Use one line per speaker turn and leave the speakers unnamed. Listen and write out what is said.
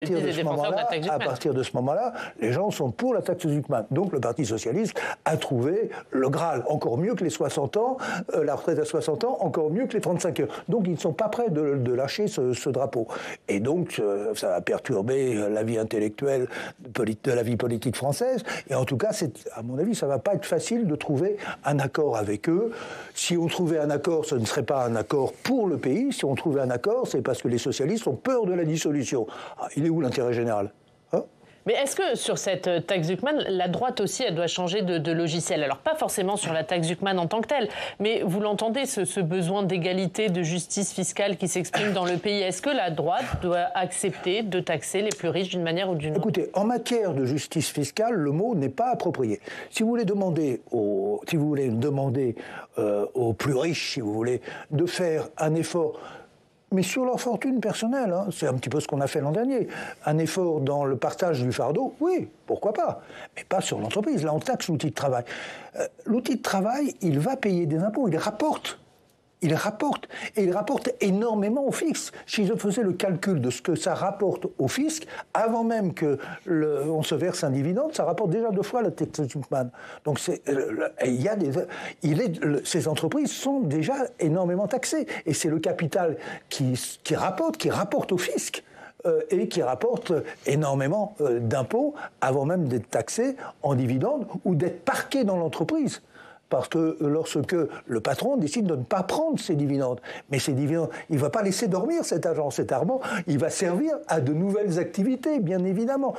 À partir de ce moment-là, les gens sont pour la taxe Zuckman. Donc le Parti socialiste a trouvé le Graal, encore mieux que les 60 ans, la retraite à 60 ans, encore mieux que les 35 heures. Donc ils ne sont pas prêts de lâcher ce drapeau. Et donc ça va perturber la vie intellectuelle de la vie politique française. Et en tout cas, à mon avis, ça ne va pas être facile de trouver un accord avec eux. Si on trouvait un accord, ce ne serait pas un accord pour le pays. Si on trouvait un accord, c'est parce que les socialistes ont peur de la dissolution. Il est où l'intérêt général ?
Mais est-ce que sur cette taxe Zuckman, la droite aussi, elle doit changer de logiciel? Alors pas forcément sur la taxe Zuckman en tant que telle, mais vous l'entendez, ce besoin d'égalité, de justice fiscale qui s'exprime dans le pays. Est-ce que la droite doit accepter de taxer les plus riches d'une manière ou d'une autre?
Écoutez, en matière de justice fiscale, le mot n'est pas approprié. Si vous voulez demander aux plus riches, si vous voulez, de faire un effort, mais sur leur fortune personnelle, hein, c'est un petit peu ce qu'on a fait l'an dernier. Un effort dans le partage du fardeau, oui, pourquoi pas, mais pas sur l'entreprise. Là, on taxe l'outil de travail. L'outil de travail, il va payer des impôts, il rapporte. Et il rapporte énormément au fisc. Si je faisais le calcul de ce que ça rapporte au fisc, avant même qu'on se verse un dividende, ça rapporte déjà 2 fois la taxe Zuckman. Donc ces entreprises sont déjà énormément taxées. Et c'est le capital qui rapporte au fisc. Et qui rapporte énormément d'impôts avant même d'être taxé en dividende ou d'être parqué dans l'entreprise. Parce que lorsque le patron décide de ne pas prendre ses dividendes, mais ces dividendes, il ne va pas laisser dormir cet argent, il va servir à de nouvelles activités, bien évidemment.